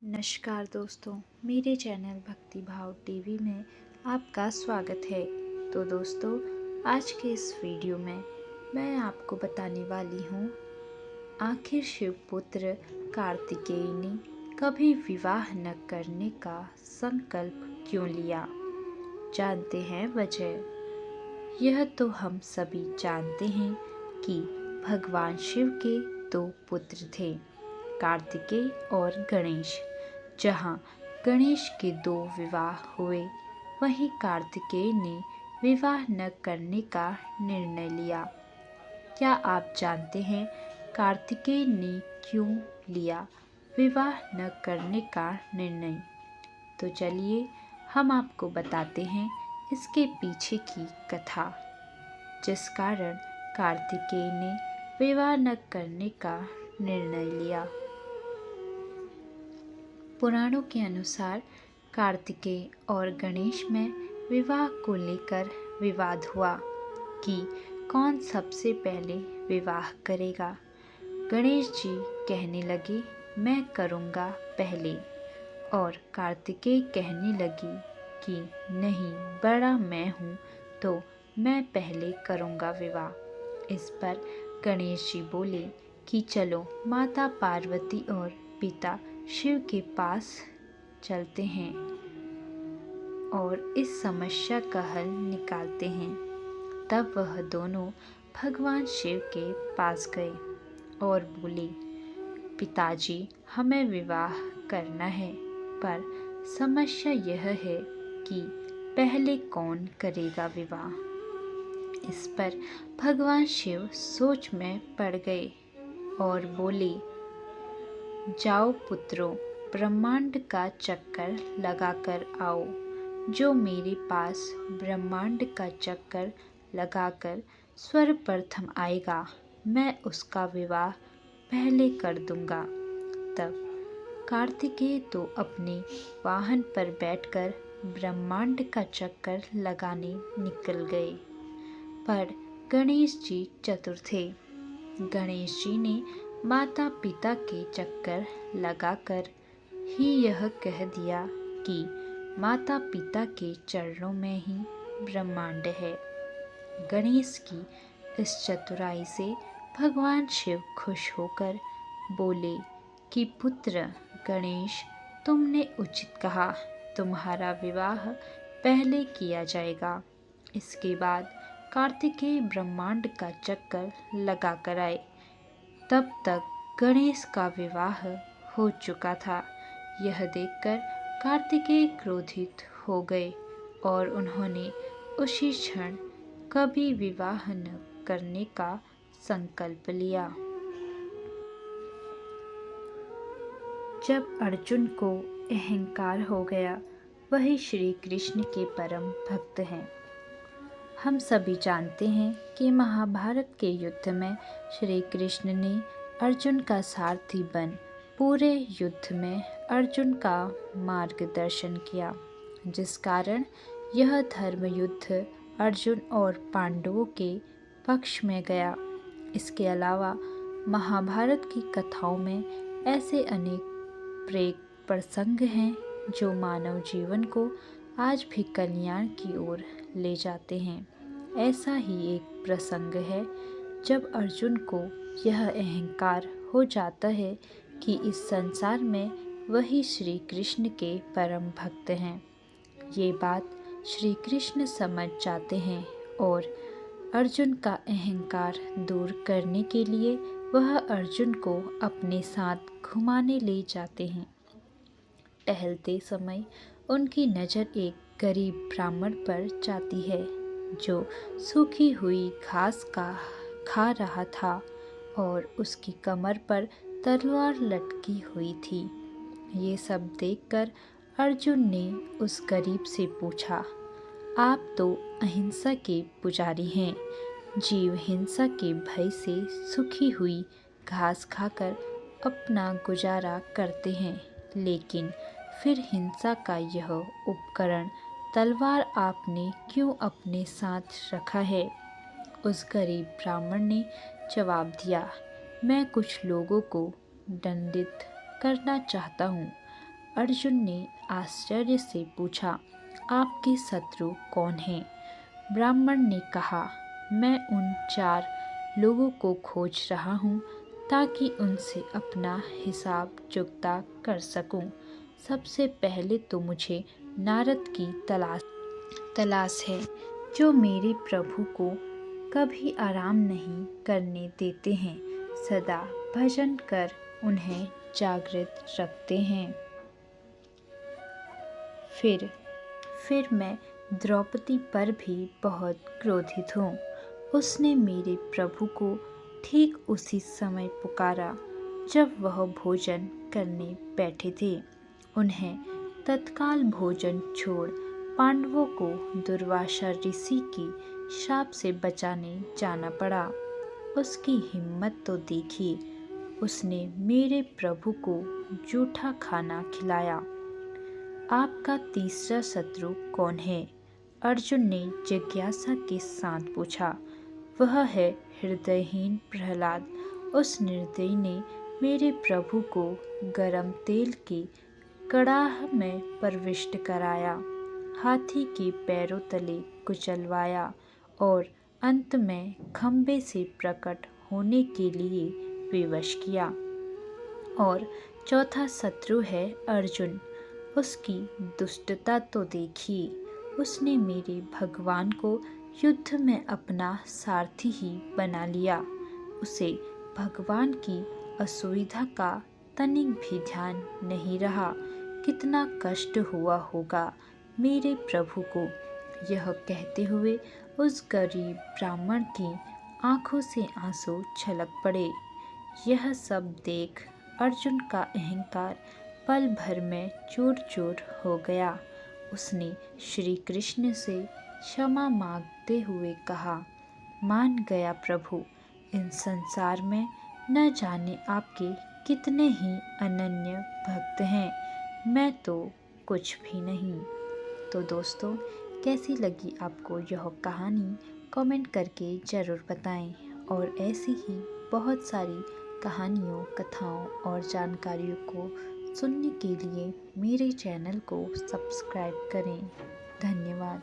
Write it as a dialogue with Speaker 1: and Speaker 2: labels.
Speaker 1: नमस्कार दोस्तों, मेरे चैनल भक्ति भाव टीवी में आपका स्वागत है। तो दोस्तों, आज के इस वीडियो में मैं आपको बताने वाली हूँ, आखिर शिवपुत्र कार्तिकेय ने कभी विवाह न करने का संकल्प क्यों लिया। जानते हैं वजह। यह तो हम सभी जानते हैं कि भगवान शिव के दो पुत्र थे, कार्तिकेय और गणेश। जहाँ गणेश के दो विवाह हुए, वहीं कार्तिकेय ने विवाह न करने का निर्णय लिया। क्या आप जानते हैं कार्तिकेय ने क्यों लिया विवाह न करने का निर्णय? तो चलिए हम आपको बताते हैं इसके पीछे की कथा, जिस कारण कार्तिकेय ने विवाह न करने का निर्णय लिया। पुराणों के अनुसार कार्तिकेय और गणेश में विवाह को लेकर विवाद हुआ कि कौन सबसे पहले विवाह करेगा। गणेश जी कहने लगे, मैं करूँगा पहले, और कार्तिकेय कहने लगी कि नहीं, बड़ा मैं हूँ तो मैं पहले करूँगा विवाह। इस पर गणेश जी बोले कि चलो माता पार्वती और पिता शिव के पास चलते हैं और इस समस्या का हल निकालते हैं। तब वह दोनों भगवान शिव के पास गए और बोले, पिताजी, हमें विवाह करना है, पर समस्या यह है कि पहले कौन करेगा विवाह। इस पर भगवान शिव सोच में पड़ गए और बोले, जाओ पुत्रों, ब्रह्मांड का चक्कर लगाकर आओ। जो मेरे पास ब्रह्मांड का चक्कर लगाकर सर्वप्रथम आएगा, मैं उसका विवाह पहले कर दूंगा। तब कार्तिकेय तो अपने वाहन पर बैठकर ब्रह्मांड का चक्कर लगाने निकल गए, पर गणेश जी चतुर थे। गणेश जी ने माता पिता के चक्कर लगाकर ही यह कह दिया कि माता पिता के चरणों में ही ब्रह्मांड है। गणेश की इस चतुराई से भगवान शिव खुश होकर बोले कि पुत्र गणेश, तुमने उचित कहा, तुम्हारा विवाह पहले किया जाएगा। इसके बाद कार्तिकेय ब्रह्मांड का चक्कर लगा कर आए। तब तक गणेश का विवाह हो चुका था। यह देखकर कार्तिकेय क्रोधित हो गए और उन्होंने उसी क्षण कभी विवाह न करने का संकल्प लिया। जब अर्जुन को अहंकार हो गया, वही श्री कृष्ण के परम भक्त हैं। हम सभी जानते हैं कि महाभारत के युद्ध में श्री कृष्ण ने अर्जुन का सारथी बन पूरे युद्ध में अर्जुन का मार्गदर्शन किया, जिस कारण यह धर्म युद्ध अर्जुन और पांडवों के पक्ष में गया। इसके अलावा महाभारत की कथाओं में ऐसे अनेक प्रेरक प्रसंग हैं जो मानव जीवन को आज भी कल्याण की ओर ले जाते हैं। ऐसा ही एक प्रसंग है जब अर्जुन को यह अहंकार हो जाता है कि इस संसार में वही श्री कृष्ण के परम भक्त हैं। ये बात श्री कृष्ण समझ जाते हैं और अर्जुन का अहंकार दूर करने के लिए वह अर्जुन को अपने साथ घुमाने ले जाते हैं। टहलते समय उनकी नज़र एक गरीब ब्राह्मण पर जाती है जो सूखी हुई घास का खा रहा था और उसकी कमर पर तलवार लटकी हुई थी। ये सब देखकर अर्जुन ने उस गरीब से पूछा, आप तो अहिंसा के पुजारी हैं। जीव हिंसा के भय से सूखी हुई घास खाकर अपना गुजारा करते हैं, लेकिन फिर हिंसा का यह उपकरण तलवार आपने क्यों अपने साथ रखा है? उस गरीब ब्राह्मण ने जवाब दिया, मैं कुछ लोगों को दंडित करना चाहता हूँ। अर्जुन ने आश्चर्य से पूछा, आपके शत्रु कौन हैं? ब्राह्मण ने कहा, मैं उन 4 लोगों को खोज रहा हूँ ताकि उनसे अपना हिसाब चुकता कर सकूं। सबसे पहले तो मुझे नारद की तलाश है, जो मेरे प्रभु को कभी आराम नहीं करने देते हैं, सदा भजन कर उन्हें जागृत रखते हैं। फिर मैं द्रौपदी पर भी बहुत क्रोधित हूँ। उसने मेरे प्रभु को ठीक उसी समय पुकारा जब वह भोजन करने बैठे थे। उन्हें तत्काल भोजन छोड़ पांडवों को दुर्वासा ऋषि की शाप से बचाने जाना पड़ा। उसकी हिम्मत तो देखिए, उसने मेरे प्रभु को जूठा खाना खिलाया। आपका तीसरा शत्रु कौन है? अर्जुन ने जिज्ञासा के साथ पूछा। वह है हृदयहीन प्रहलाद। उस निर्दयी ने मेरे प्रभु को गरम तेल की कड़ाह में प्रविष्ट कराया, हाथी के पैरों तले कुचलवाया और अंत में खंबे से प्रकट होने के लिए विवश किया। और चौथा शत्रु है अर्जुन। उसकी दुष्टता तो देखिए, उसने मेरे भगवान को युद्ध में अपना सारथी ही बना लिया। उसे भगवान की असुविधा का तनिक भी ध्यान नहीं रहा। कितना कष्ट हुआ होगा मेरे प्रभु को। यह कहते हुए उस गरीब ब्राह्मण की आंखों से आंसू छलक पड़े। यह सब देख अर्जुन का अहंकार पल भर में चूर चूर हो गया। उसने श्री कृष्ण से क्षमा मांगते हुए कहा, मान गया प्रभु, इन संसार में न जाने आपके कितने ही अनन्य भक्त हैं, मैं तो कुछ भी नहीं। तो दोस्तों, कैसी लगी आपको यह कहानी? कमेंट करके ज़रूर बताएं और ऐसी ही बहुत सारी कहानियों, कथाओं और जानकारियों को सुनने के लिए मेरे चैनल को सब्सक्राइब करें। धन्यवाद।